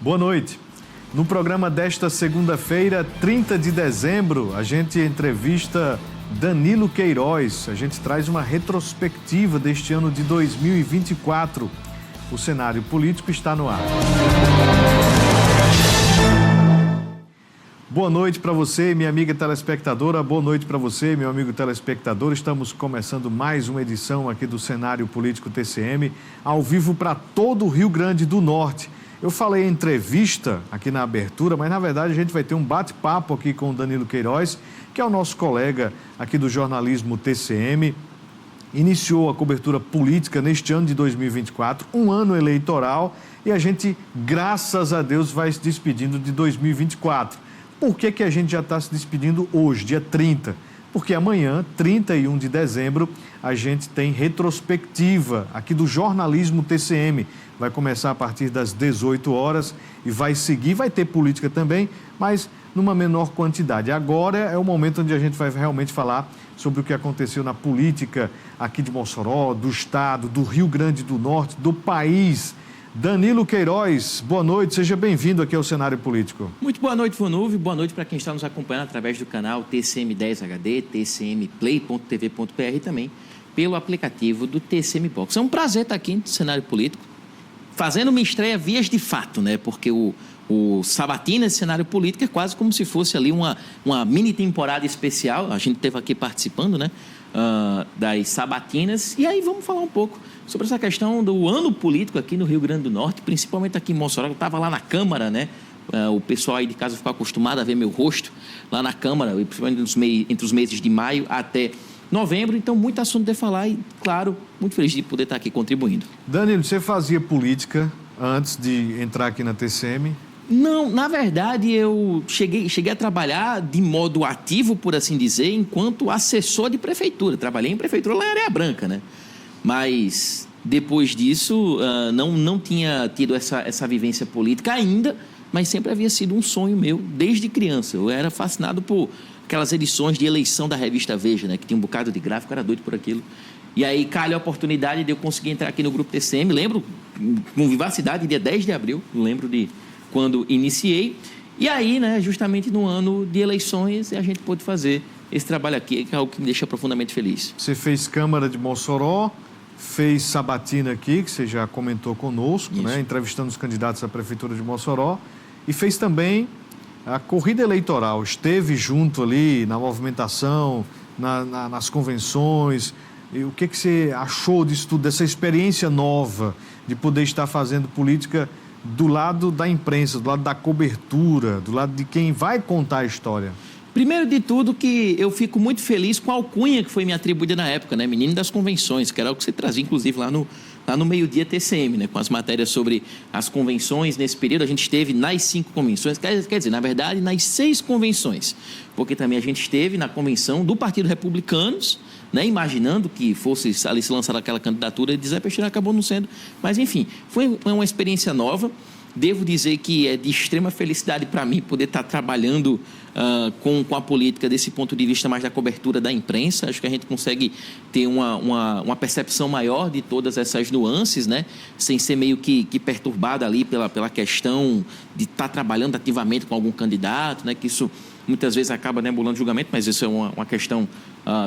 Boa noite. No programa desta segunda-feira, 30 de dezembro, a gente entrevista Danilo Queiroz. A gente traz uma retrospectiva deste ano de 2024. O cenário político está no ar. Boa noite para você, minha amiga telespectadora. Boa noite para você, meu amigo telespectador. Estamos começando mais uma edição aqui do Cenário Político TCM, ao vivo para todo o Rio Grande do Norte. Eu falei entrevista aqui na abertura, mas na verdade a gente vai ter um bate-papo aqui com o Danilo Queiroz, que é o nosso colega aqui do jornalismo TCM. Iniciou a cobertura política neste ano de 2024, um ano eleitoral, e a gente, graças a Deus, vai se despedindo de 2024. Por que a gente já está se despedindo hoje, dia 30? Porque amanhã, 31 de dezembro, a gente tem retrospectiva aqui do jornalismo TCM. Vai começar a partir das 18 horas e vai seguir, vai ter política também, mas numa menor quantidade. Agora é o momento onde a gente vai realmente falar sobre o que aconteceu na política aqui de Mossoró, do estado, do Rio Grande do Norte, do país. Danilo Queiroz, boa noite, seja bem-vindo aqui ao Cenário Político. Muito boa noite, Vonulve, boa noite para quem está nos acompanhando através do canal TCM10HD, tcmplay.tv.br e também pelo aplicativo do TCM Box. É um prazer estar aqui no Cenário Político, fazendo uma estreia vias de fato, né? Porque o Sabatina de Cenário Político é quase como se fosse ali uma mini temporada especial. A gente esteve aqui participando, né? Das sabatinas. E aí vamos falar um pouco sobre essa questão do ano político aqui no Rio Grande do Norte, principalmente aqui em Mossoró. Eu estava lá na Câmara, né? O pessoal aí de casa ficou acostumado a ver meu rosto lá na Câmara, principalmente entre os meses de maio até novembro. Então, muito assunto de falar e, claro, muito feliz de poder estar aqui contribuindo. Danilo, você fazia política antes de entrar aqui na TCM? Não, na verdade, eu cheguei a trabalhar de modo ativo, por assim dizer, enquanto assessor de prefeitura. Trabalhei em prefeitura lá em Areia Branca, né? Mas, depois disso, não tinha tido essa vivência política ainda, mas sempre havia sido um sonho meu, desde criança. Eu era fascinado por aquelas edições de eleição da revista Veja, né? Que tinha um bocado de gráfico, era doido por aquilo. E aí, calhou a oportunidade de eu conseguir entrar aqui no Grupo TCM. Lembro, com vivacidade, dia 10 de abril, lembro de quando iniciei. E aí, né, justamente no ano de eleições, a gente pôde fazer esse trabalho aqui, que é algo que me deixa profundamente feliz. Você fez Câmara de Mossoró, fez sabatina aqui, que você já comentou conosco, né, entrevistando os candidatos à Prefeitura de Mossoró, e fez também a corrida eleitoral, esteve junto ali na movimentação, nas convenções. E o que você achou disso tudo, dessa experiência nova de poder estar fazendo política do lado da imprensa, do lado da cobertura, do lado de quem vai contar a história? Primeiro de tudo, que eu fico muito feliz com a alcunha que foi me atribuída na época, né? Menino das convenções, que era o que você trazia, inclusive, lá no Meio-Dia TCM, né? Com as matérias sobre as convenções. Nesse período, a gente esteve nas 5 convenções, quer dizer, na verdade, nas 6 convenções, porque também a gente esteve na convenção do Partido Republicanos, né, imaginando que fosse ali se lançar aquela candidatura, e Zé Peixeira acabou não sendo. Mas, enfim, foi uma experiência nova. Devo dizer que é de extrema felicidade para mim poder estar trabalhando com a política desse ponto de vista mais da cobertura da imprensa. Acho que a gente consegue ter uma percepção maior de todas essas nuances, né, sem ser meio que perturbada ali pela questão de estar trabalhando ativamente com algum candidato, né, que isso muitas vezes acaba nebulando julgamento, mas isso é uma questão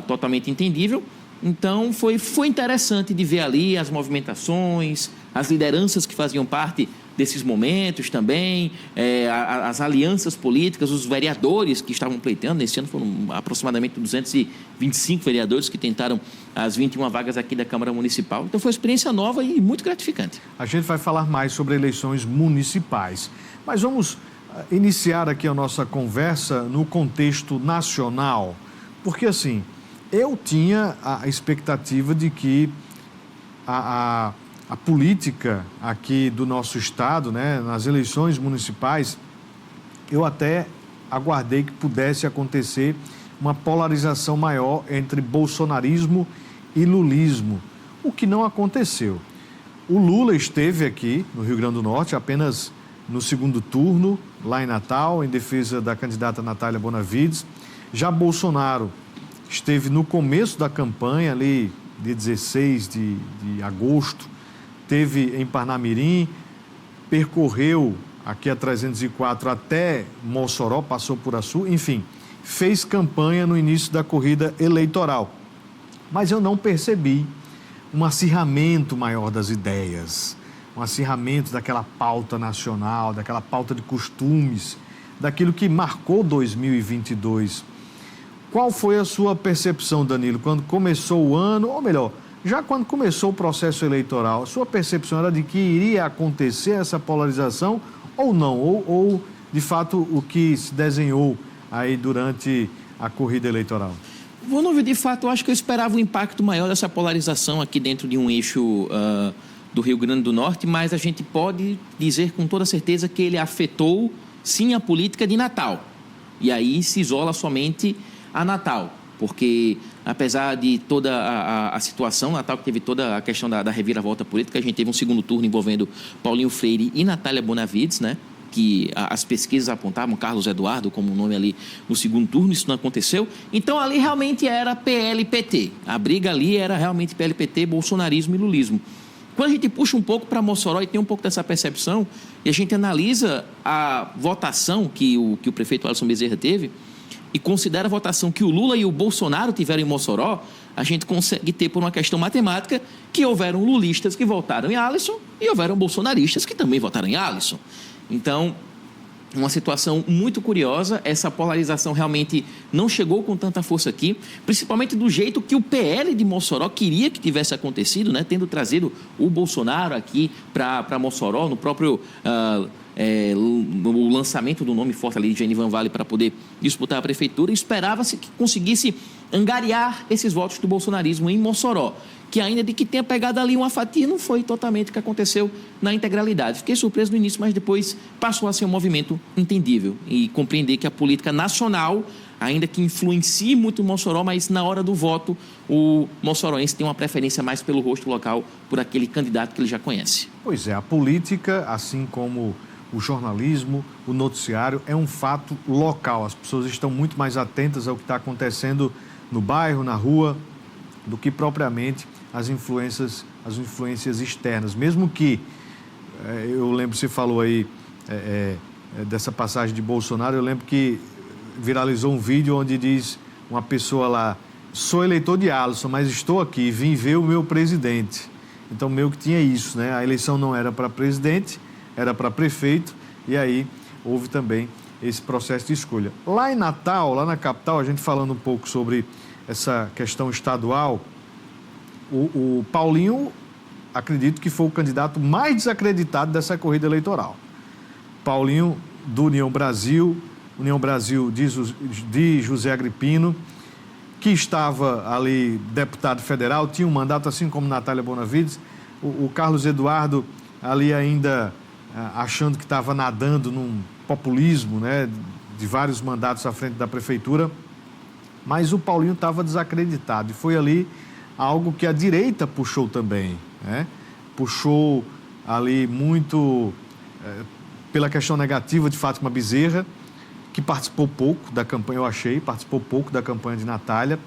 totalmente entendível. Então, foi interessante de ver ali as movimentações, as lideranças que faziam parte desses momentos também, as alianças políticas, os vereadores que estavam pleiteando. Nesse ano foram aproximadamente 225 vereadores que tentaram as 21 vagas aqui da Câmara Municipal. Então, foi uma experiência nova e muito gratificante. A gente vai falar mais sobre eleições municipais, mas vamos iniciar aqui a nossa conversa no contexto nacional, porque assim, eu tinha a expectativa de que a política aqui do nosso estado, né, nas eleições municipais, eu até aguardei que pudesse acontecer uma polarização maior entre bolsonarismo e lulismo, o que não aconteceu. O Lula esteve aqui no Rio Grande do Norte apenas no segundo turno, lá em Natal, em defesa da candidata Natália Bonavides. Já Bolsonaro esteve no começo da campanha, ali, dia 16 de agosto, esteve em Parnamirim, percorreu aqui a 304 até Mossoró, passou por Açu, enfim, fez campanha no início da corrida eleitoral. Mas eu não percebi um acirramento maior das ideias, um acirramento daquela pauta nacional, daquela pauta de costumes, daquilo que marcou 2022. Qual foi a sua percepção, Danilo, quando começou o ano, ou melhor, já quando começou o processo eleitoral, a sua percepção era de que iria acontecer essa polarização ou não? Ou de fato, o que se desenhou aí durante a corrida eleitoral? Volnúvio, de fato, eu acho que eu esperava um impacto maior dessa polarização aqui dentro de um eixo do Rio Grande do Norte, mas a gente pode dizer com toda certeza que ele afetou, sim, a política de Natal. E aí se isola somente a Natal, porque apesar de toda a situação, Natal que teve toda a questão da reviravolta política, a gente teve um segundo turno envolvendo Paulinho Freire e Natália Bonavides, né? Que as pesquisas apontavam Carlos Eduardo como nome ali no segundo turno, isso não aconteceu. Então ali realmente era PL-PT, a briga ali era realmente PL-PT, bolsonarismo e lulismo. Quando a gente puxa um pouco para Mossoró e tem um pouco dessa percepção, e a gente analisa a votação que o prefeito Alisson Bezerra teve, e considera a votação que o Lula e o Bolsonaro tiveram em Mossoró, a gente consegue ter, por uma questão matemática, que houveram lulistas que votaram em Alisson e houveram bolsonaristas que também votaram em Alisson. Então, uma situação muito curiosa, essa polarização realmente não chegou com tanta força aqui, principalmente do jeito que o PL de Mossoró queria que tivesse acontecido, né? Tendo trazido o Bolsonaro aqui para Mossoró, no próprio o lançamento do nome forte ali de Genivan Vale para poder disputar a prefeitura, esperava-se que conseguisse angariar esses votos do bolsonarismo em Mossoró, que ainda de que tenha pegado ali uma fatia, não foi totalmente o que aconteceu na integralidade. Fiquei surpreso no início, mas depois passou a ser um movimento entendível e compreender que a política nacional, ainda que influencie muito o Mossoró, mas na hora do voto, o moçoroense tem uma preferência mais pelo rosto local, por aquele candidato que ele já conhece. Pois é, a política, assim como o jornalismo, o noticiário, é um fato local. As pessoas estão muito mais atentas ao que está acontecendo no bairro, na rua, do que propriamente as influências externas. Mesmo que, eu lembro, você falou aí dessa passagem de Bolsonaro, eu lembro que viralizou um vídeo onde diz uma pessoa lá: sou eleitor de Alisson, mas estou aqui, vim ver o meu presidente. Então, meio que tinha isso, né? A eleição não era para presidente, era para prefeito, e aí houve também esse processo de escolha. Lá em Natal, lá na capital, a gente falando um pouco sobre essa questão estadual, o Paulinho, acredito que foi o candidato mais desacreditado dessa corrida eleitoral. Paulinho, do União Brasil de José Agripino, que estava ali deputado federal, tinha um mandato assim como Natália Bonavides, o Carlos Eduardo ali ainda achando que estava nadando num populismo, né, de vários mandatos à frente da prefeitura, mas o Paulinho estava desacreditado, e foi ali algo que a direita puxou também, né? Puxou ali muito pela questão negativa de Fátima Bezerra, que participou pouco da campanha, participou pouco da campanha de Natália,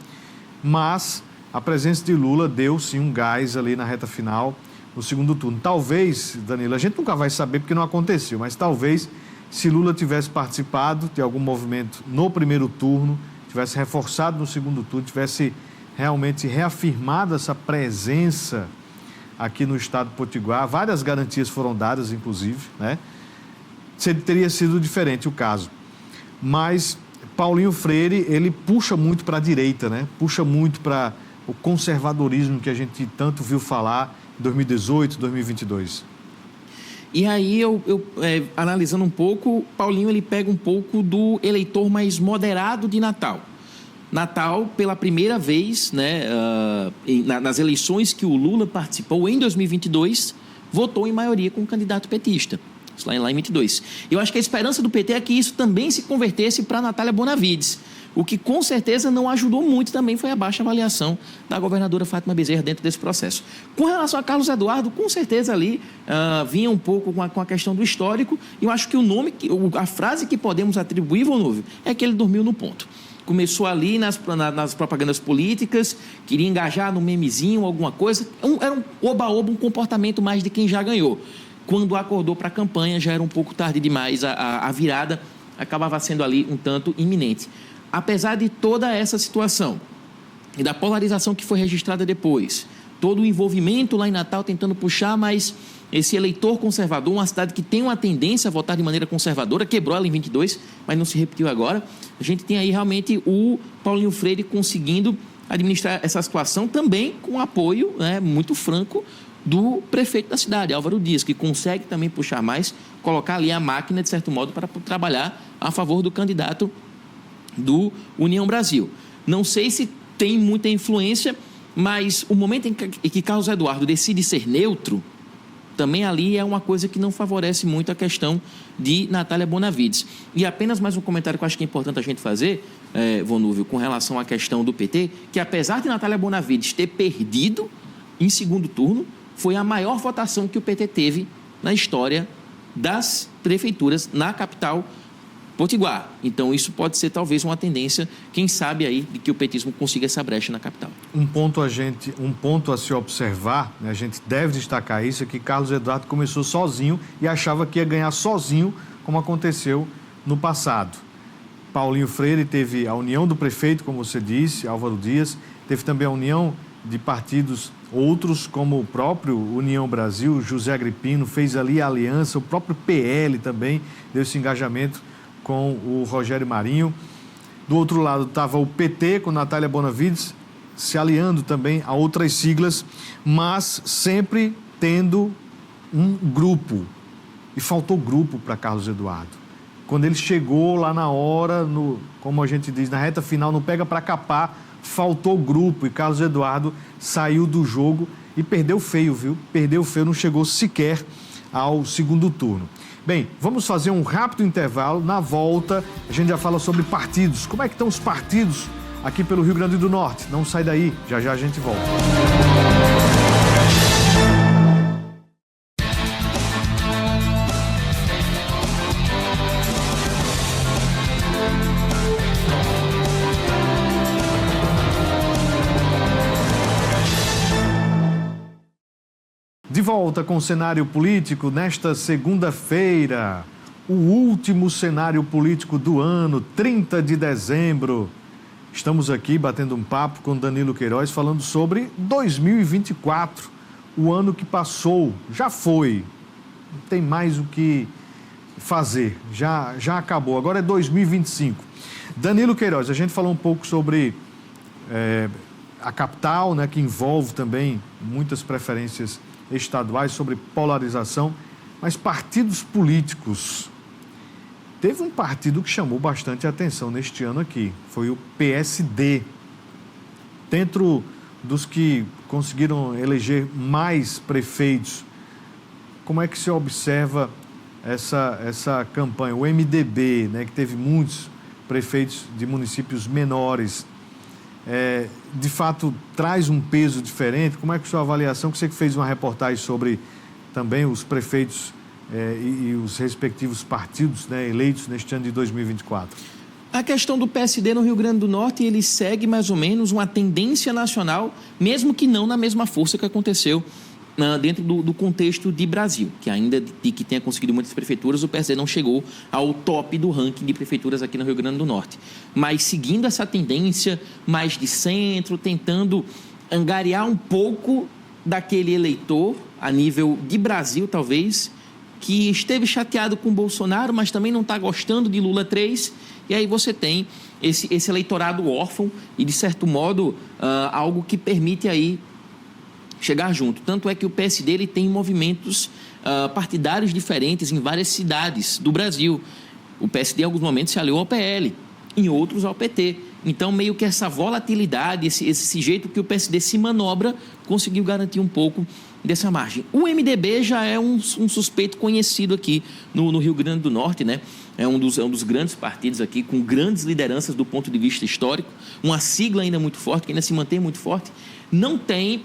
mas a presença de Lula deu sim um gás ali na reta final, no segundo turno. Talvez, Danilo, a gente nunca vai saber porque não aconteceu, mas talvez se Lula tivesse participado de algum movimento no primeiro turno, tivesse reforçado no segundo turno, tivesse realmente reafirmado essa presença aqui no estado do Potiguar, várias garantias foram dadas, inclusive, né? Teria sido diferente o caso. Mas Paulinho Freire, ele puxa muito para a direita, né? Puxa muito para o conservadorismo que a gente tanto viu falar em 2018, 2022. E aí, analisando um pouco, Paulinho ele pega um pouco do eleitor mais moderado de Natal. Natal, pela primeira vez, né, nas eleições que o Lula participou em 2022, votou em maioria com um candidato petista. Isso lá em 22. Eu acho que a esperança do PT é que isso também se convertesse para Natália Bonavides. O que com certeza não ajudou muito também foi a baixa avaliação da governadora Fátima Bezerra dentro desse processo. Com relação a Carlos Eduardo, com certeza ali vinha um pouco com a questão do histórico, e eu acho que a frase que podemos atribuir, Volnúvio, é que ele dormiu no ponto. Começou ali nas propagandas políticas, queria engajar no memezinho, alguma coisa. Era um oba-oba, um comportamento mais de quem já ganhou. quando acordou para a campanha, já era um pouco tarde demais, a virada acabava sendo ali um tanto iminente. Apesar de toda essa situação e da polarização que foi registrada depois, todo o envolvimento lá em Natal tentando puxar mais esse eleitor conservador, uma cidade que tem uma tendência a votar de maneira conservadora, quebrou ela em 22, mas não se repetiu agora. A gente tem aí realmente o Paulinho Freire conseguindo administrar essa situação também com apoio, né, muito franco do prefeito da cidade, Álvaro Dias, que consegue também puxar mais, colocar ali a máquina, de certo modo, para trabalhar a favor do candidato do União Brasil. Não sei se tem muita influência, mas o momento em que Carlos Eduardo decide ser neutro, também ali é uma coisa que não favorece muito a questão de Natália Bonavides. E apenas mais um comentário que eu acho que é importante a gente fazer, Vonúvio, com relação à questão do PT, que apesar de Natália Bonavides ter perdido em segundo turno, foi a maior votação que o PT teve na história das prefeituras na capital potiguar. Então, isso pode ser talvez uma tendência, quem sabe aí, de que o petismo consiga essa brecha na capital. Um ponto a se observar, né, a gente deve destacar isso, é que Carlos Eduardo começou sozinho e achava que ia ganhar sozinho, como aconteceu no passado. Paulinho Freire teve a união do prefeito, como você disse, Álvaro Dias, teve também a união de partidos outros, como o próprio União Brasil, José Agripino, fez ali a aliança, o próprio PL também deu esse engajamento com o Rogério Marinho. Do outro lado estava o PT, com Natália Bonavides, se aliando também a outras siglas, mas sempre tendo um grupo. E faltou grupo para Carlos Eduardo. Quando ele chegou lá na hora, como a gente diz, na reta final, não pega para capar, faltou grupo e Carlos Eduardo saiu do jogo e perdeu feio, viu? Perdeu feio, não chegou sequer ao segundo turno. Bem, vamos fazer um rápido intervalo. Na volta, a gente já fala sobre partidos. Como é que estão os partidos aqui pelo Rio Grande do Norte? Não sai daí, já já a gente volta. De volta com o cenário político nesta segunda-feira, o último cenário político do ano, 30 de dezembro. Estamos aqui batendo um papo com Danilo Queiroz falando sobre 2024, o ano que passou, já foi, não tem mais o que fazer, já acabou, agora é 2025. Danilo Queiroz, a gente falou um pouco sobre a capital, né, que envolve também muitas preferências estaduais, sobre polarização, mas partidos políticos. Teve um partido que chamou bastante atenção neste ano aqui, foi o PSD. Dentro dos que conseguiram eleger mais prefeitos, como é que se observa essa campanha? O MDB, né, que teve muitos prefeitos de municípios menores, de fato traz um peso diferente? Como é que a sua avaliação, que você que fez uma reportagem sobre também os prefeitos e os respectivos partidos, né, eleitos neste ano de 2024? A questão do PSD no Rio Grande do Norte, ele segue mais ou menos uma tendência nacional, mesmo que não na mesma força que aconteceu dentro do contexto de Brasil, que ainda de que tenha conseguido muitas prefeituras, o PSD não chegou ao top do ranking de prefeituras aqui no Rio Grande do Norte. Mas seguindo essa tendência mais de centro, tentando angariar um pouco daquele eleitor, a nível de Brasil talvez, que esteve chateado com Bolsonaro, mas também não está gostando de Lula 3, e aí você tem esse eleitorado órfão e, de certo modo, algo que permite aí chegar junto. Tanto é que o PSD ele tem movimentos partidários diferentes em várias cidades do Brasil. O PSD, em alguns momentos, se aliou ao PL, em outros ao PT. Então, meio que essa volatilidade, esse jeito que o PSD se manobra, conseguiu garantir um pouco dessa margem. O MDB já é um suspeito conhecido aqui no Rio Grande do Norte, né? É um dos grandes partidos aqui, com grandes lideranças do ponto de vista histórico, uma sigla ainda muito forte, que ainda se mantém muito forte. Não tem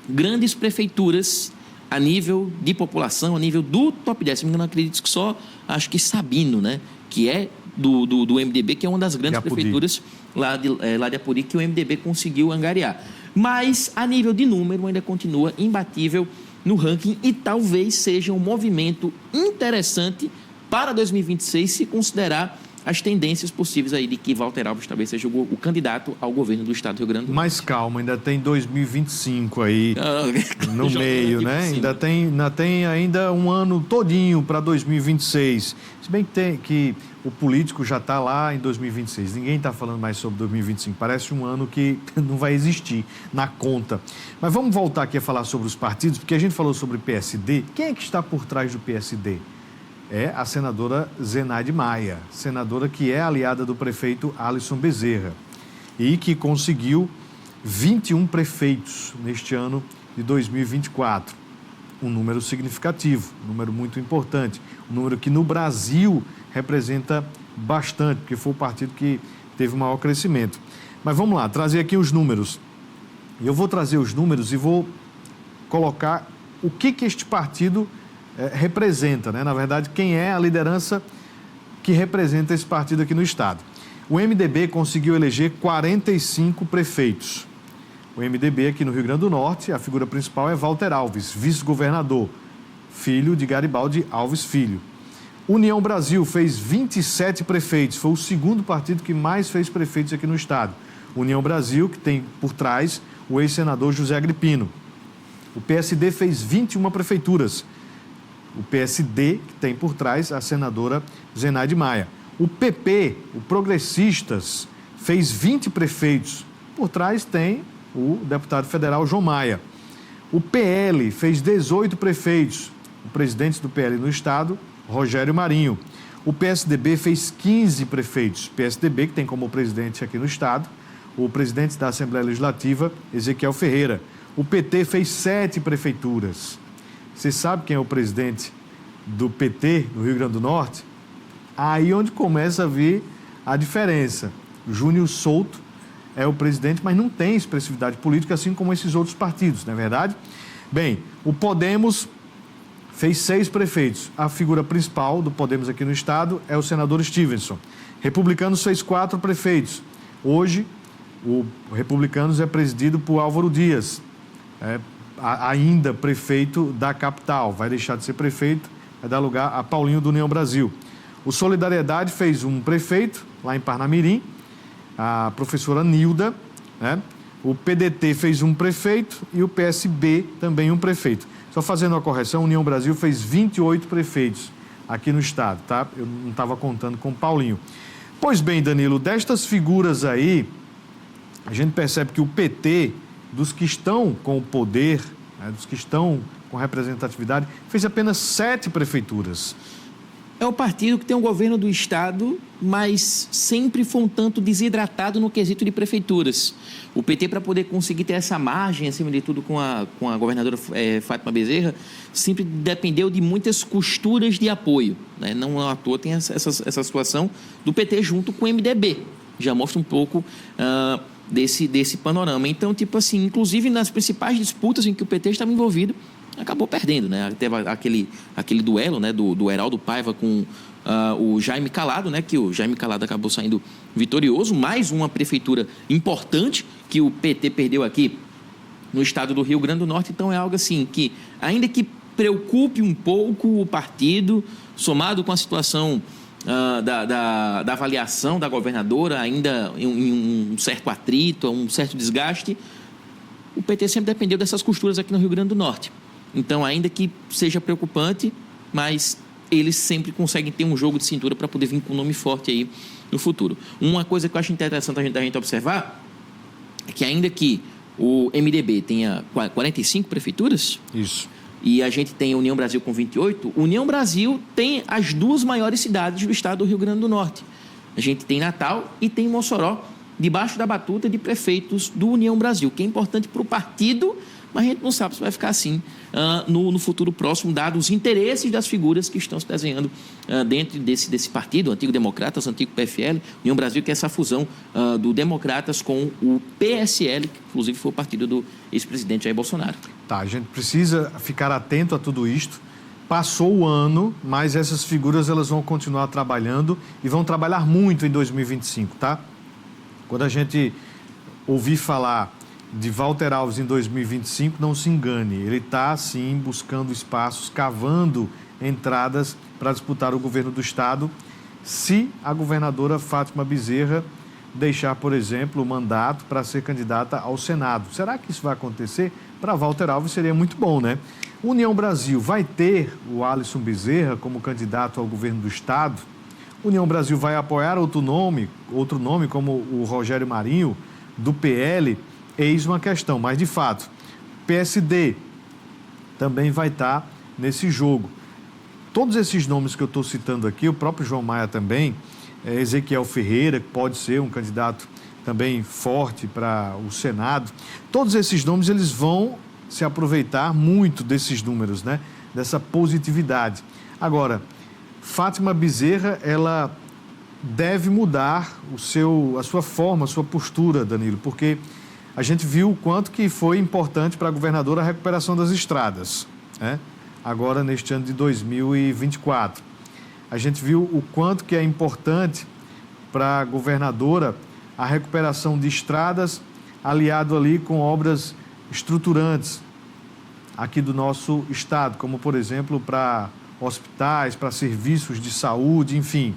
grandes prefeituras a nível de população, a nível do top 10. Eu não acredito que só, acho que Sabino, né? Que é do MDB, que é uma das grandes prefeituras lá de Apuri, que o MDB conseguiu angariar. Mas, a nível de número, ainda continua imbatível no ranking e talvez seja um movimento interessante para 2026, se considerar as tendências possíveis aí de que Walter Alves talvez seja o candidato ao governo do estado do Rio Grande do Norte. Mas calma, ainda tem 2025 aí no meio, né? Ainda tem um ano todinho para 2026. Se bem que o político já está lá em 2026. Ninguém está falando mais sobre 2025. Parece um ano que não vai existir na conta. Mas vamos voltar aqui a falar sobre os partidos, porque a gente falou sobre PSD. Quem é que está por trás do PSD? É a senadora Zenaide Maia, senadora que é aliada do prefeito Alisson Bezerra e que conseguiu 21 prefeitos neste ano de 2024. Um número significativo, um número muito importante, um número que no Brasil representa bastante, porque foi o partido que teve o maior crescimento. Mas vamos lá, trazer aqui os números. Eu vou trazer os números e vou colocar o que este partido representa, né? Na verdade, quem é a liderança que representa esse partido aqui no estado. O MDB conseguiu eleger 45 prefeitos. O MDB aqui no Rio Grande do Norte, a figura principal é Walter Alves, vice-governador, filho de Garibaldi Alves Filho. União Brasil fez 27 prefeitos, foi o segundo partido que mais fez prefeitos aqui no estado. União Brasil, que tem por trás o ex-senador José Agripino. O PSD fez 21 prefeituras. O PSD, que tem por trás a senadora Zenaide Maia. O PP, o Progressistas, fez 20 prefeitos. Por trás tem o deputado federal João Maia. O PL fez 18 prefeitos. O presidente do PL no estado, Rogério Marinho. O PSDB fez 15 prefeitos. PSDB, que tem como presidente aqui no estado o presidente da Assembleia Legislativa, Ezequiel Ferreira. O PT fez 7 prefeituras. Você sabe quem é o presidente do PT no Rio Grande do Norte? Aí onde começa a vir a diferença. Júnior Souto é o presidente, mas não tem expressividade política, assim como esses outros partidos, não é verdade? Bem, o Podemos fez 6 prefeitos. A figura principal do Podemos aqui no estado é o senador Stevenson. Republicanos fez 4 prefeitos. Hoje, o Republicanos é presidido por Álvaro Dias, ainda prefeito da capital, vai deixar de ser prefeito, vai dar lugar a Paulinho do União Brasil. O Solidariedade fez um prefeito, lá em Parnamirim, a professora Nilda, né? O PDT fez um prefeito e o PSB também um prefeito. Só fazendo uma correção, a União Brasil fez 28 prefeitos aqui no estado, tá? Eu não estava contando com o Paulinho. Pois bem, Danilo, destas figuras aí, a gente percebe que o PT, dos que estão com o poder, né, dos que estão com representatividade, fez apenas 7 prefeituras. É o partido que tem um governo do estado, mas sempre foi um tanto desidratado no quesito de prefeituras. O PT, para poder conseguir ter essa margem, acima de tudo, com a governadora Fátima Bezerra, sempre dependeu de muitas costuras de apoio, né? Não à toa tem essa situação do PT junto com o MDB. Já mostra um pouco desse panorama. Então, tipo assim, inclusive nas principais disputas em que o PT estava envolvido, acabou perdendo, né? Teve aquele duelo, né, do Heraldo Paiva com o Jaime Calado, né, que o Jaime Calado acabou saindo vitorioso. Mais uma prefeitura importante que o PT perdeu aqui no estado do Rio Grande do Norte. Então é algo assim que, ainda que preocupe um pouco o partido, somado com a situação da avaliação da governadora, ainda em um certo atrito, um certo desgaste, o PT sempre dependeu dessas costuras aqui no Rio Grande do Norte. Então, ainda que seja preocupante, mas eles sempre conseguem ter um jogo de cintura para poder vir com um nome forte aí no futuro. Uma coisa que eu acho interessante a gente observar é que, ainda que o MDB tenha 45 prefeituras, isso, e a gente tem a União Brasil com 28, União Brasil tem as 2 maiores cidades do estado do Rio Grande do Norte. A gente tem Natal e tem Mossoró, debaixo da batuta de prefeitos do União Brasil, que é importante para o partido, mas a gente não sabe se vai ficar assim no futuro próximo, dados os interesses das figuras que estão se desenhando dentro desse partido, o antigo Democratas, o antigo PFL, União Brasil, que é essa fusão do Democratas com o PSL, que inclusive foi o partido do ex-presidente Jair Bolsonaro. Tá, a gente precisa ficar atento a tudo isto. Passou o ano, mas essas figuras elas vão continuar trabalhando e vão trabalhar muito em 2025, tá? Quando a gente ouvir falar de Walter Alves em 2025, não se engane, ele está, sim, buscando espaços, cavando entradas para disputar o governo do Estado, se a governadora Fátima Bezerra deixar, por exemplo, o mandato para ser candidata ao Senado. Será que isso vai acontecer? Para Walter Alves seria muito bom, né? União Brasil vai ter o Alisson Bezerra como candidato ao governo do Estado? União Brasil vai apoiar outro nome como o Rogério Marinho, do PL? Eis uma questão, mas de fato, PSD também vai estar nesse jogo. Todos esses nomes que eu estou citando aqui, o próprio João Maia também, Ezequiel Ferreira, que pode ser um candidato também forte para o Senado, todos esses nomes eles vão se aproveitar muito desses números, né? Dessa positividade. Agora, Fátima Bezerra, ela deve mudar a sua forma, a sua postura, Danilo, porque a gente viu o quanto que foi importante para a governadora a recuperação das estradas, né? Agora, neste ano de 2024. A gente viu o quanto que é importante para a governadora a recuperação de estradas, aliado ali com obras estruturantes aqui do nosso estado, como, por exemplo, para hospitais, para serviços de saúde, enfim.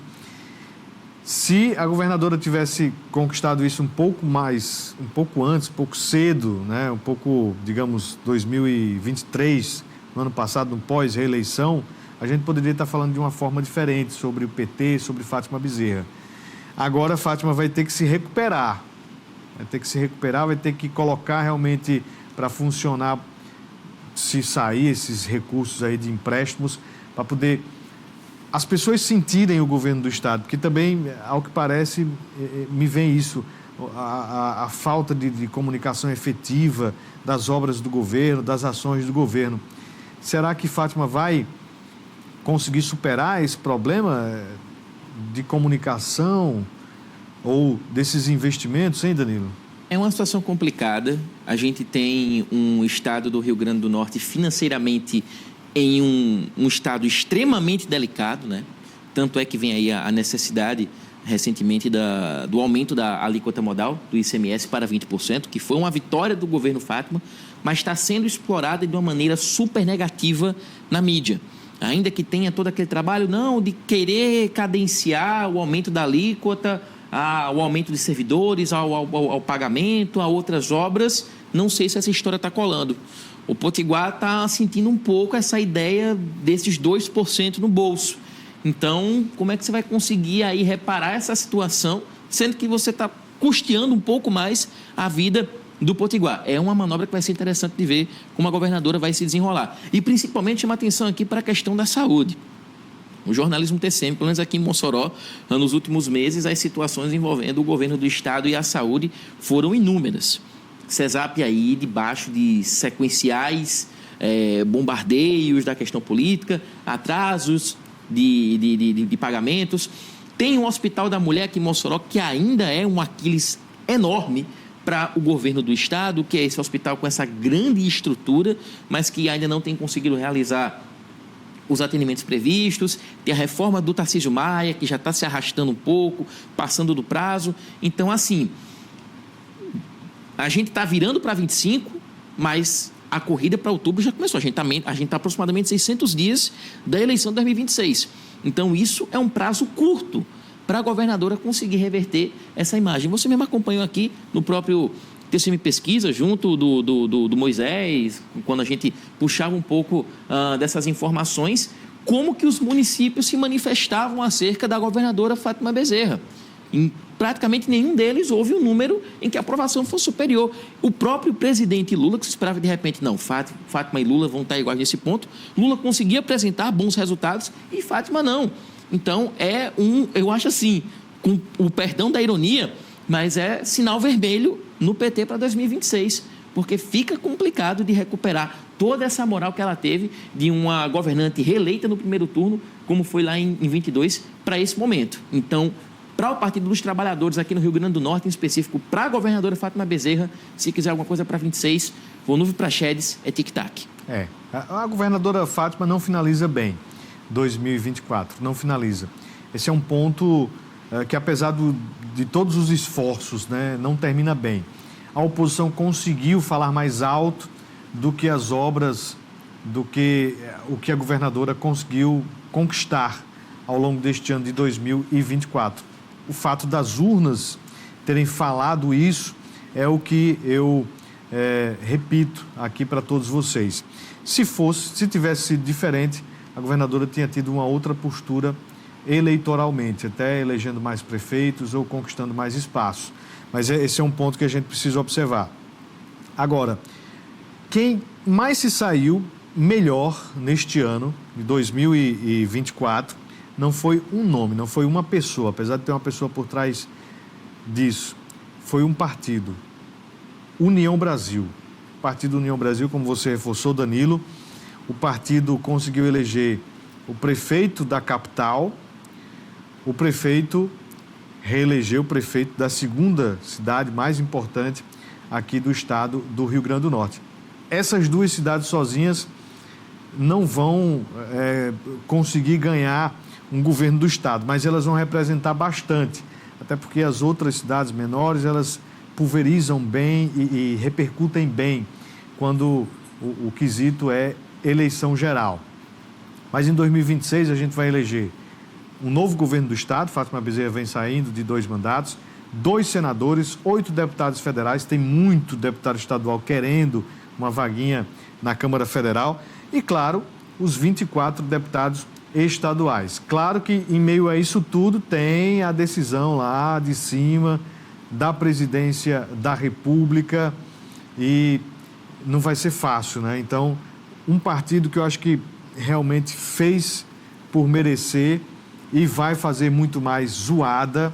Se a governadora tivesse conquistado isso um pouco antes, um pouco cedo, né? Um pouco, digamos, 2023, no ano passado, no pós-reeleição, a gente poderia estar falando de uma forma diferente sobre o PT, sobre Fátima Bezerra. Agora, Fátima vai ter que se recuperar. Vai ter que colocar realmente para funcionar, se sair esses recursos aí de empréstimos, para poder as pessoas sentirem o governo do Estado, porque também, ao que parece, me vem isso, a falta de comunicação efetiva das obras do governo, das ações do governo. Será que Fátima vai conseguir superar esse problema de comunicação ou desses investimentos, hein, Danilo? É uma situação complicada. A gente tem um estado do Rio Grande do Norte financeiramente em um estado extremamente delicado, né? Tanto é que vem aí a necessidade recentemente do aumento da alíquota modal do ICMS para 20%, que foi uma vitória do governo Fátima, mas está sendo explorada de uma maneira super negativa na mídia. Ainda que tenha todo aquele trabalho, de querer cadenciar o aumento da alíquota, o aumento de servidores, ao pagamento, a outras obras, não sei se essa história está colando. O Potiguar está sentindo um pouco essa ideia desses 2% no bolso. Então, como é que você vai conseguir aí reparar essa situação, sendo que você está custeando um pouco mais a vida do Potiguar? É uma manobra que vai ser interessante de ver como a governadora vai se desenrolar. E principalmente chama atenção aqui para a questão da saúde. O jornalismo TCM, pelo menos aqui em Mossoró, nos últimos meses, as situações envolvendo o governo do Estado e a saúde foram inúmeras. CESAP aí debaixo de sequenciais bombardeios da questão política, atrasos de pagamentos. Tem um Hospital da Mulher aqui em Mossoró que ainda é um Aquiles enorme para o governo do Estado, que é esse hospital com essa grande estrutura, mas que ainda não tem conseguido realizar os atendimentos previstos. Tem a reforma do Tarcísio Maia, que já está se arrastando um pouco, passando do prazo. Então, assim, a gente está virando para 25, mas a corrida para outubro já começou. A gente está aproximadamente 600 dias da eleição de 2026. Então, isso é um prazo curto para a governadora conseguir reverter essa imagem. Você mesmo acompanhou aqui no próprio TCM Pesquisa, junto do Moisés, quando a gente puxava um pouco dessas informações, como que os municípios se manifestavam acerca da governadora Fátima Bezerra. Em praticamente nenhum deles houve um número em que a aprovação fosse superior. O próprio presidente Lula, que se esperava de repente, não, Fátima e Lula vão estar iguais nesse ponto, Lula conseguia apresentar bons resultados e Fátima não. Então, eu acho assim, com o perdão da ironia, mas é sinal vermelho no PT para 2026, porque fica complicado de recuperar toda essa moral que ela teve de uma governante reeleita no primeiro turno, como foi lá em 22, para esse momento. Então, para o Partido dos Trabalhadores aqui no Rio Grande do Norte, em específico, para a governadora Fátima Bezerra, se quiser alguma coisa para 26, Volnúvio Praxedes é tic-tac. A governadora Fátima não finaliza bem 2024, não finaliza. Esse é um ponto que, apesar de todos os esforços, né, não termina bem. a oposição conseguiu falar mais alto do que as obras, do que o que a governadora conseguiu conquistar ao longo deste ano de 2024. O fato das urnas terem falado isso é o que eu repito aqui para todos vocês. Se tivesse sido diferente, a governadora tinha tido uma outra postura eleitoralmente, até elegendo mais prefeitos ou conquistando mais espaços. Mas esse é um ponto que a gente precisa observar. Agora, quem mais se saiu melhor neste ano, de 2024, não foi um nome, não foi uma pessoa, apesar de ter uma pessoa por trás disso, foi um partido, União Brasil. O Partido União Brasil, como você reforçou, Danilo, o partido conseguiu eleger o prefeito da capital, o prefeito reelegeu o prefeito da segunda cidade mais importante aqui do estado do Rio Grande do Norte. Essas duas cidades sozinhas não vão conseguir ganhar um governo do estado, mas elas vão representar bastante, até porque as outras cidades menores, elas pulverizam bem e repercutem bem quando o quesito é eleição geral. Mas em 2026 a gente vai eleger um novo governo do estado, Fátima Bezerra vem saindo de 2 mandatos, 2 senadores, 8 deputados federais, tem muito deputado estadual querendo uma vaguinha na Câmara Federal e, claro, os 24 deputados estaduais. Claro que em meio a isso tudo tem a decisão lá de cima da presidência da República e não vai ser fácil, né? Então, um partido que eu acho que realmente fez por merecer e vai fazer muito mais zoada,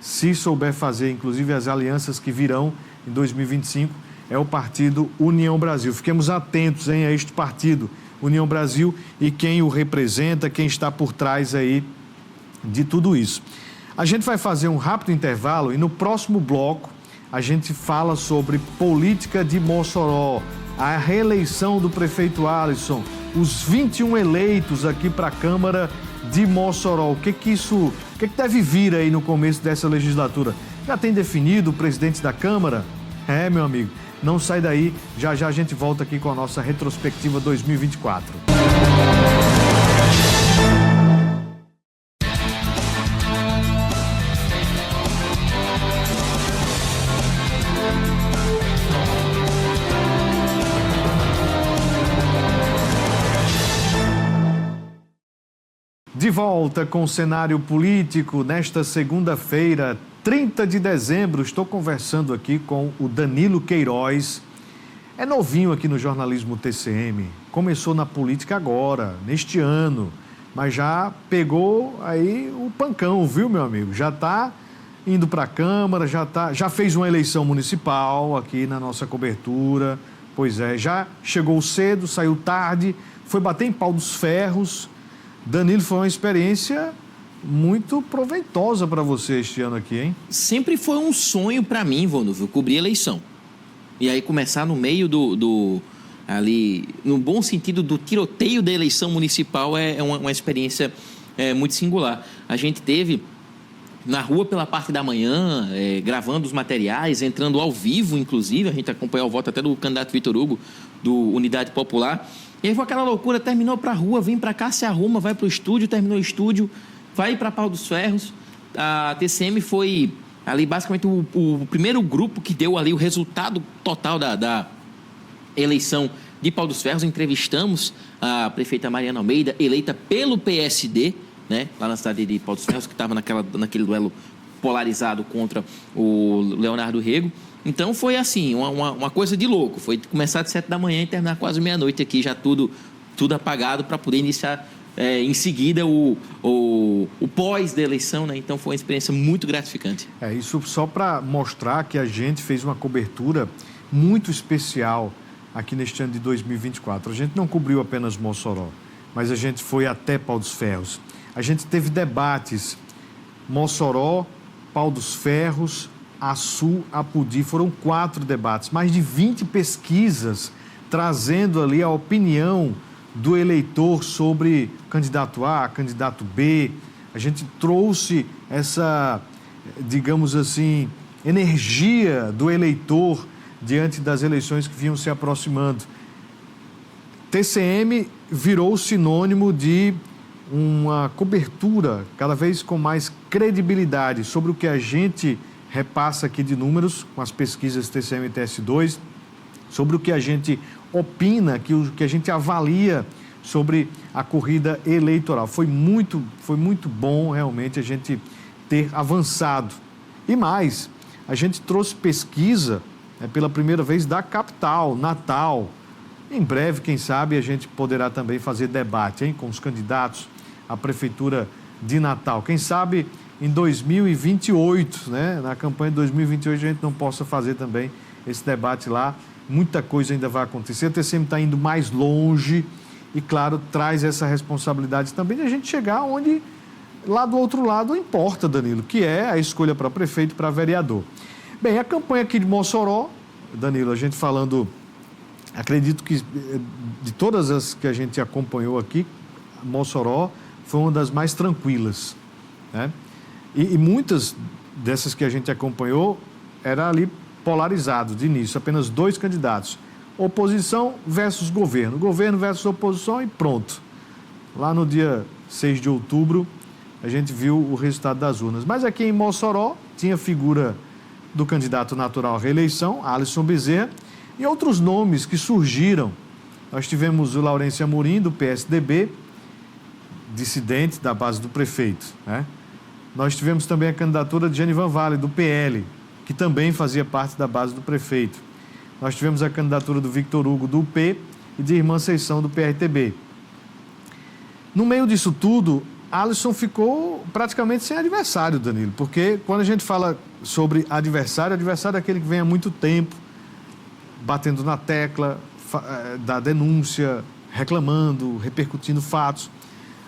se souber fazer, inclusive as alianças que virão em 2025, é o partido União Brasil. Fiquemos atentos, a este partido União Brasil e quem o representa, quem está por trás aí de tudo isso. A gente vai fazer um rápido intervalo e no próximo bloco a gente fala sobre política de Mossoró, a reeleição do prefeito Alisson, os 21 eleitos aqui para a Câmara de Mossoró. O que deve vir aí no começo dessa legislatura? Já tem definido o presidente da Câmara? Meu amigo, não sai daí, já a gente volta aqui com a nossa retrospectiva 2024. De volta com o cenário político nesta segunda-feira, 30 de dezembro. Estou conversando aqui com o Danilo Queiroz. É novinho aqui no jornalismo TCM. Começou na política agora, neste ano, mas já pegou aí o pancão, viu, meu amigo? Já está indo para a Câmara, já fez uma eleição municipal aqui na nossa cobertura. Pois é, já chegou cedo, saiu tarde, foi bater em pau dos ferros. Danilo, foi uma experiência muito proveitosa para você este ano aqui, hein? Sempre foi um sonho para mim, Vonúvio, cobrir eleição. E aí começar no meio ali, no bom sentido do tiroteio da eleição municipal é uma experiência muito singular. A gente teve na rua pela parte da manhã, gravando os materiais, entrando ao vivo, inclusive, a gente acompanhou o voto até do candidato Vitor Hugo, do Unidade Popular. E aí foi aquela loucura, terminou para a rua, vem para cá, se arruma, vai para o estúdio, terminou o estúdio, vai para Pau dos Ferros. A TCM foi ali basicamente o primeiro grupo que deu ali o resultado total da eleição de Pau dos Ferros. Entrevistamos a prefeita Mariana Almeida, eleita pelo PSD, né, lá na cidade de Pau dos Ferros, que estava naquele duelo polarizado contra o Leonardo Rego. Então foi assim, uma coisa de louco. Foi começar de 7 da manhã e terminar quase meia-noite aqui, já tudo apagado, para poder iniciar em seguida o pós da eleição, né? Então foi uma experiência muito gratificante. Isso só para mostrar que a gente fez uma cobertura muito especial aqui neste ano de 2024. A gente não cobriu apenas Mossoró, mas a gente foi até Pau dos Ferros. A gente teve debates, Mossoró, Pau dos Ferros, Açu, Apodi, foram 4 debates, mais de 20 pesquisas trazendo ali a opinião do eleitor sobre candidato A, candidato B. A gente trouxe essa, digamos assim, energia do eleitor diante das eleições que vinham se aproximando. TCM virou sinônimo de uma cobertura cada vez com mais credibilidade sobre o que a gente repassa aqui de números com as pesquisas TCM e TS2, sobre o que a gente opina, o que a gente avalia sobre a corrida eleitoral. Foi muito bom realmente a gente ter avançado. E mais, a gente trouxe pesquisa pela primeira vez da capital, Natal. Em breve, quem sabe, a gente poderá também fazer debate com os candidatos à Prefeitura de Natal. Quem sabe em 2028, na campanha de 2028, a gente não possa fazer também esse debate lá. Muita coisa ainda vai acontecer. A TCM está indo mais longe e, claro, traz essa responsabilidade também de a gente chegar onde, lá do outro lado, importa, Danilo, que é a escolha para prefeito e para vereador. Bem, a campanha aqui de Mossoró, Danilo, a gente falando, acredito que de todas as que a gente acompanhou aqui, Mossoró foi uma das mais tranquilas, né? E muitas dessas que a gente acompanhou era ali polarizado de início, apenas 2 candidatos, oposição versus governo versus oposição e pronto. Lá no dia 6 de outubro, a gente viu o resultado das urnas. Mas aqui em Mossoró, tinha a figura do candidato natural à reeleição, Alisson Bezerra, e outros nomes que surgiram. Nós tivemos o Laurêncio Amorim, do PSDB, dissidente da base do prefeito, né? Nós tivemos também a candidatura de Genivan Vale, do PL, que também fazia parte da base do prefeito. Nós tivemos a candidatura do Victor Hugo, do UP, e de Irmã Seição, do PRTB. No meio disso tudo, Alisson ficou praticamente sem adversário, Danilo, porque quando a gente fala sobre adversário é aquele que vem há muito tempo, batendo na tecla da denúncia, reclamando, repercutindo fatos.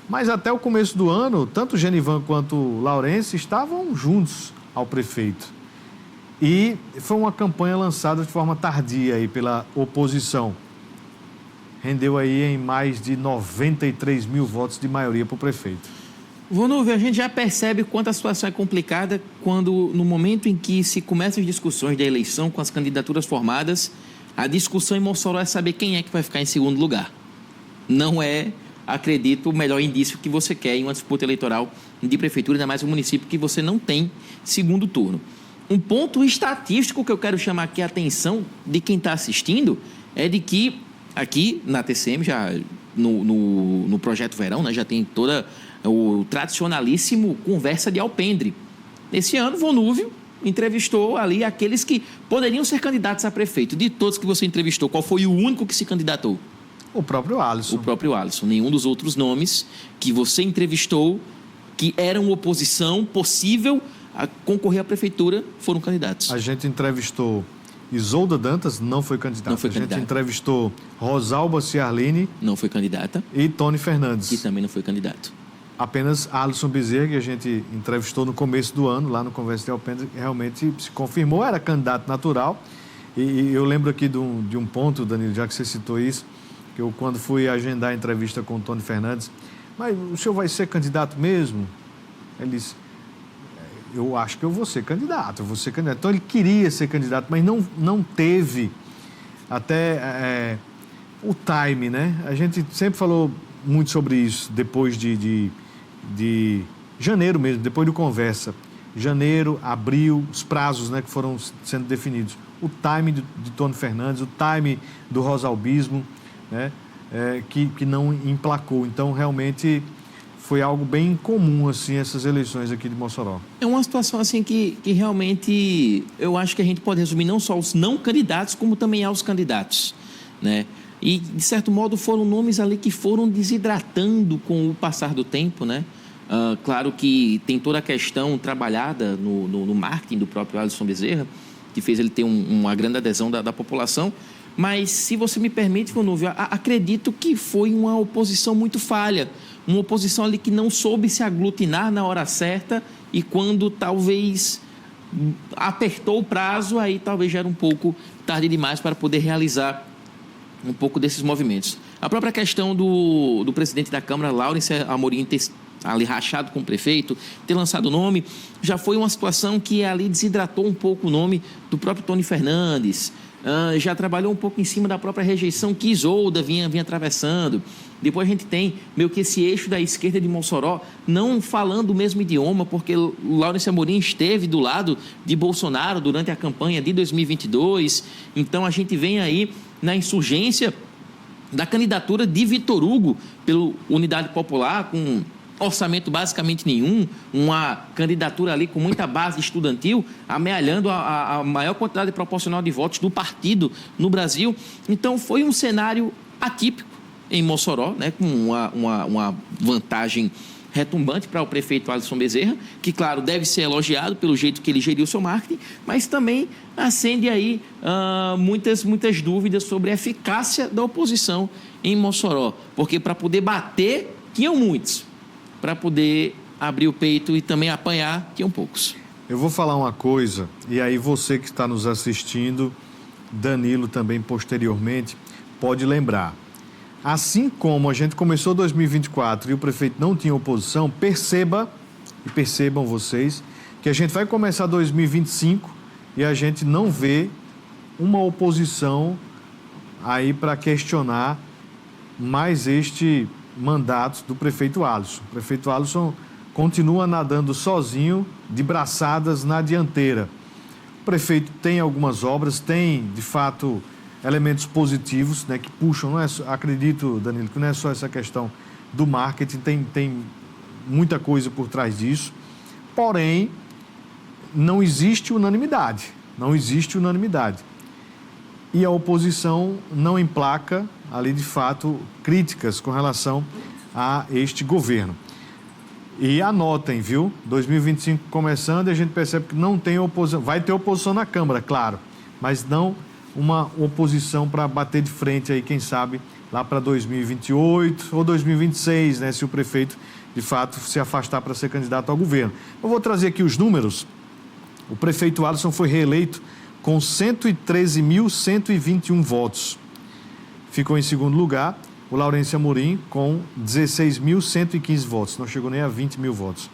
Mas até o começo do ano, tanto Genivan quanto o Laurêncio estavam juntos ao prefeito. E foi uma campanha lançada de forma tardia aí pela oposição. Rendeu aí em mais de 93 mil votos de maioria para o prefeito. Vonúvio, a gente já percebe quanto a situação é complicada quando, no momento em que se começam as discussões da eleição com as candidaturas formadas, a discussão em Mossoró é saber quem é que vai ficar em segundo lugar. Não é, acredito, o melhor indício que você quer em uma disputa eleitoral de prefeitura, ainda mais um município que você não tem segundo turno. Um ponto estatístico que eu quero chamar aqui a atenção de quem está assistindo é de que aqui na TCM, já no Projeto Verão, já tem toda o tradicionalíssimo Conversa de Alpendre. Esse ano, Vonúvio entrevistou ali aqueles que poderiam ser candidatos a prefeito. De todos que você entrevistou, qual foi o único que se candidatou? O próprio Alisson. O próprio Alisson. Nenhum dos outros nomes que você entrevistou que eram oposição possível a concorrer à prefeitura foram candidatos. A gente entrevistou Isolda Dantas, não foi candidata. Não foi candidata. A gente entrevistou Rosalba Ciarline. Não foi candidata. E Tony Fernandes. Que também não foi candidato. Apenas Alisson Bezerra, que a gente entrevistou no começo do ano, lá no Conversa de Alpendre, realmente se confirmou, era candidato natural. E eu lembro aqui de um ponto, Danilo, já que você citou isso, que eu, quando fui agendar a entrevista com o Tony Fernandes, mas o senhor vai ser candidato mesmo? Ele disse, eu acho que eu vou ser candidato, Então ele queria ser candidato, mas não teve até o time, né? A gente sempre falou muito sobre isso depois de janeiro mesmo, depois do Conversa. Janeiro, abril, os prazos, né, que foram sendo definidos. O time de Tony Fernandes, o time do Rosalbismo, né, que não emplacou. Então, realmente, foi algo bem incomum, assim, essas eleições aqui de Mossoró. É uma situação, assim, que realmente eu acho que a gente pode resumir não só os não candidatos, como também aos candidatos, né? E, de certo modo, foram nomes ali que foram desidratando com o passar do tempo, né? Claro que tem toda a questão trabalhada no marketing do próprio Alisson Bezerra, que fez ele ter uma grande adesão da população, mas, se você me permite, Vonúvio, acredito que foi uma oposição muito falha, uma oposição ali que não soube se aglutinar na hora certa e quando talvez apertou o prazo, aí talvez já era um pouco tarde demais para poder realizar um pouco desses movimentos. A própria questão do presidente da Câmara, Laurêncio Amorim, ter ali rachado com o prefeito, ter lançado o nome, já foi uma situação que ali desidratou um pouco o nome do próprio Tony Fernandes. já trabalhou um pouco em cima da própria rejeição que Isolda vinha atravessando. Depois a gente tem meio que esse eixo da esquerda de Mossoró não falando o mesmo idioma, porque Laurence Amorim esteve do lado de Bolsonaro durante a campanha de 2022. Então a gente vem aí na insurgência da candidatura de Vitor Hugo pela Unidade Popular, com orçamento basicamente nenhum, uma candidatura ali com muita base estudantil, amealhando a maior quantidade proporcional de votos do partido no Brasil. Então foi um cenário atípico em Mossoró, né, com uma vantagem retumbante para o prefeito Alisson Bezerra, que, claro, deve ser elogiado pelo jeito que ele geriu o seu marketing, mas também acende aí muitas dúvidas sobre a eficácia da oposição em Mossoró, porque para poder bater, tinham muitos, para poder abrir o peito e também apanhar, tinham poucos. Eu vou falar uma coisa, e aí você que está nos assistindo, Danilo também posteriormente, pode lembrar. Assim como a gente começou 2024 e o prefeito não tinha oposição, percebam vocês, que a gente vai começar 2025 e a gente não vê uma oposição aí para questionar mais este mandato do prefeito Alisson. O prefeito Alisson continua nadando sozinho, de braçadas na dianteira. O prefeito tem algumas obras, tem, de fato, elementos positivos, né, que puxam, acredito, Danilo, que não é só essa questão do marketing, tem muita coisa por trás disso, porém, não existe unanimidade. E a oposição não emplaca, ali, de fato, críticas com relação a este governo. E anotem, viu? 2025 começando e a gente percebe que não tem oposição. Vai ter oposição na Câmara, claro, mas não uma oposição para bater de frente aí, quem sabe, lá para 2028 ou 2026, né? Se o prefeito, de fato, se afastar para ser candidato ao governo. Eu vou trazer aqui os números. O prefeito Alisson foi reeleito com 113.121 votos. Ficou em segundo lugar o Laurence Amorim com 16.115 votos. Não chegou nem a 20 mil votos.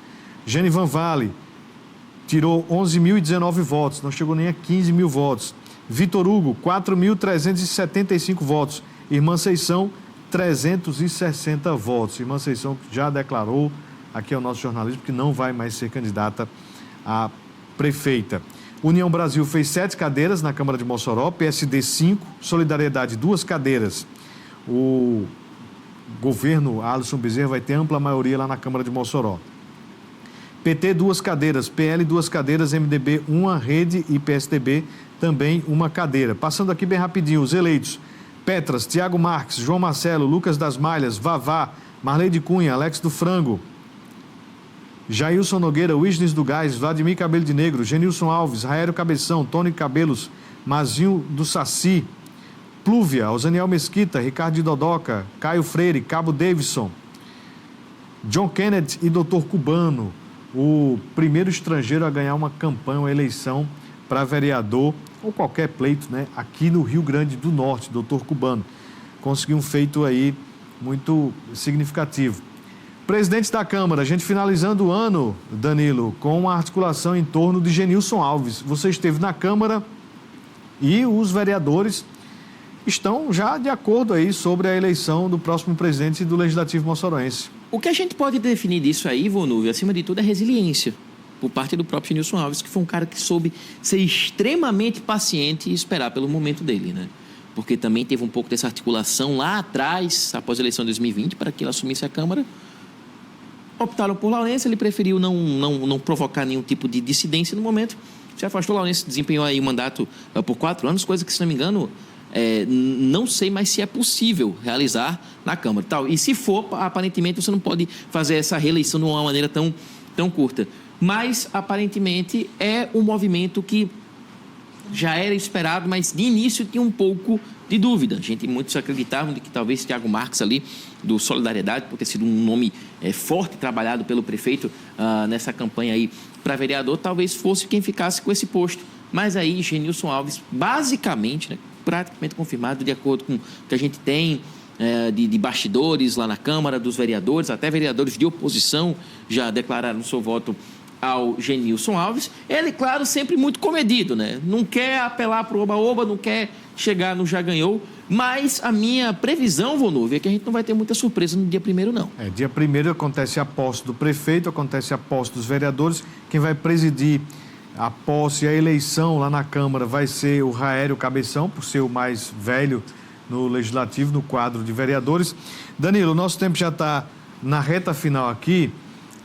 Genivan Vale tirou 11.019 votos. Não chegou nem a 15 mil votos. Vitor Hugo, 4.375 votos. Irmã Seição, 360 votos. Irmã Seição já declarou aqui ao nosso jornalismo que não vai mais ser candidata a prefeita. União Brasil fez 7 cadeiras na Câmara de Mossoró, PSD 5, Solidariedade 2 cadeiras. O governo Alisson Bezerra vai ter ampla maioria lá na Câmara de Mossoró. PT 2 cadeiras, PL 2 cadeiras, MDB 1, Rede e PSDB também 1 cadeira. Passando aqui bem rapidinho, os eleitos: Petras, Tiago Marques, João Marcelo, Lucas das Malhas, Vavá, Marley Cunha, Alex do Frango, Jailson Nogueira, Wisnes do Gás, Vladimir Cabelo de Negro, Genilson Alves, Raério Cabeção, Tony Cabelos, Mazinho do Saci, Plúvia, Osaniel Mesquita, Ricardo de Dodoca, Caio Freire, Cabo Davidson, John Kennedy e Dr. Cubano, o primeiro estrangeiro a ganhar uma campanha, uma eleição para vereador ou qualquer pleito, né, aqui no Rio Grande do Norte, Dr. Cubano. Conseguiu um feito aí muito significativo. Presidente da Câmara, a gente finalizando o ano, Danilo, com uma articulação em torno de Genilson Alves. Você esteve na Câmara e os vereadores estão já de acordo aí sobre a eleição do próximo presidente do Legislativo moçoroense. O que a gente pode definir disso aí, Vonúvio, acima de tudo, é resiliência por parte do próprio Genilson Alves, que foi um cara que soube ser extremamente paciente e esperar pelo momento dele, né? Porque também teve um pouco dessa articulação lá atrás, após a eleição de 2020, para que ele assumisse a Câmara. Optaram por Laurence, ele preferiu não provocar nenhum tipo de dissidência no momento. Se afastou, Laurence desempenhou aí o mandato por 4 anos, coisa que, se não me engano, não sei mais se é possível realizar na Câmara. E se for, aparentemente, você não pode fazer essa reeleição de uma maneira tão curta. Mas, aparentemente, é um movimento que já era esperado, mas de início tinha um pouco de dúvida. Muitos acreditavam de que talvez Tiago Marques ali, do Solidariedade, por ter sido um nome forte trabalhado pelo prefeito nessa campanha aí para vereador, talvez fosse quem ficasse com esse posto. Mas aí, Genilson Alves, basicamente, né, praticamente confirmado, de acordo com o que a gente tem de bastidores lá na Câmara, dos vereadores, até vereadores de oposição já declararam seu voto ao Genilson Alves. Ele, claro, sempre muito comedido, né? Não quer apelar para o oba-oba, não quer chegar no já ganhou. Mas a minha previsão, Volnúvio, é que a gente não vai ter muita surpresa no dia 1º, não. Dia 1º acontece a posse do prefeito, acontece a posse dos vereadores. Quem vai presidir a posse e a eleição lá na Câmara vai ser o Raério Cabeção, por ser o mais velho no Legislativo, no quadro de vereadores. Danilo, nosso tempo já está na reta final aqui,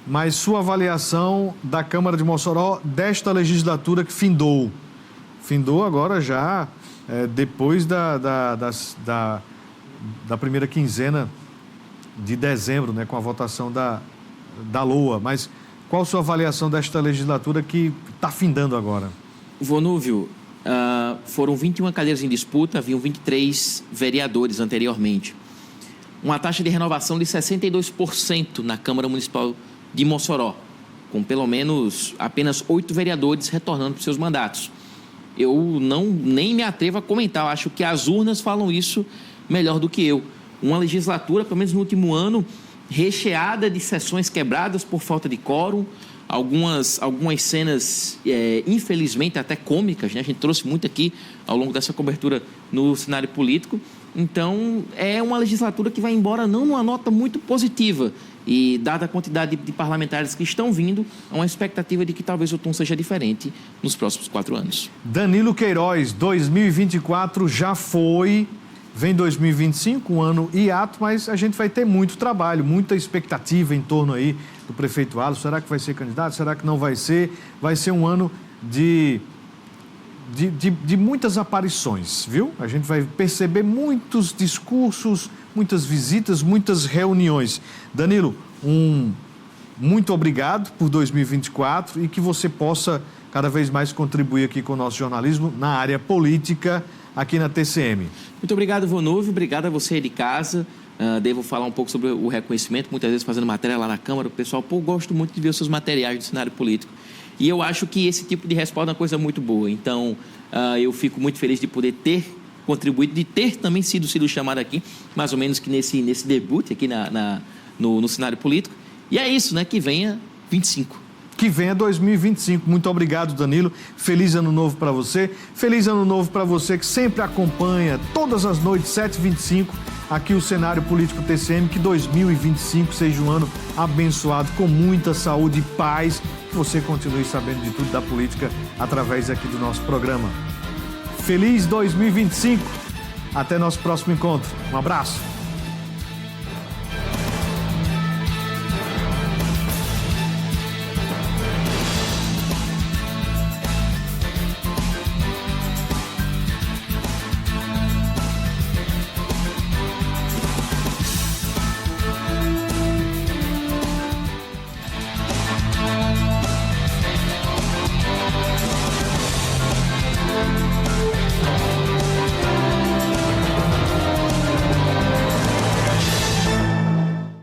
mas sua avaliação da Câmara de Mossoró desta legislatura que findou. Findou agora já depois da primeira quinzena de dezembro, né, com a votação da LOA. Mas qual a sua avaliação desta legislatura que está findando agora? Volnúvio, foram 21 cadeiras em disputa, haviam 23 vereadores anteriormente. Uma taxa de renovação de 62% na Câmara Municipal de Mossoró, com pelo menos apenas 8 vereadores retornando para seus mandatos. Eu nem me atrevo a comentar, eu acho que as urnas falam isso melhor do que eu. Uma legislatura, pelo menos no último ano, recheada de sessões quebradas por falta de quórum, algumas cenas, infelizmente, até cômicas, né? A gente trouxe muito aqui ao longo dessa cobertura no cenário político. Então, é uma legislatura que vai embora não numa nota muito positiva. E, dada a quantidade de parlamentares que estão vindo, há uma expectativa de que talvez o tom seja diferente nos próximos 4 anos. Danilo Queiroz, 2024 já foi, vem 2025, um ano hiato, mas a gente vai ter muito trabalho, muita expectativa em torno aí do prefeito Alisson. Será que vai ser candidato? Será que não vai ser? Vai ser um ano de muitas aparições, viu? A gente vai perceber muitos discursos, muitas visitas, muitas reuniões. Danilo, muito obrigado por 2024 e que você possa cada vez mais contribuir aqui com o nosso jornalismo na área política aqui na TCM. Muito obrigado, Volnúvio. Obrigado a você de casa. Devo falar um pouco sobre o reconhecimento, muitas vezes fazendo matéria lá na Câmara. O pessoal, gosto muito de ver os seus materiais do cenário político. E eu acho que esse tipo de respaldo é uma coisa muito boa. Então, eu fico muito feliz de poder ter contribuído, de ter também sido chamado aqui, mais ou menos que nesse debut aqui no cenário político. E é isso, né? Que venha 25. Que venha 2025. Muito obrigado, Danilo. Feliz ano novo para você. Feliz ano novo para você que sempre acompanha todas as noites, 7h25, aqui o cenário político TCM. Que 2025 seja um ano abençoado, com muita saúde e paz. Que você continue sabendo de tudo da política através aqui do nosso programa. Feliz 2025. Até nosso próximo encontro. Um abraço.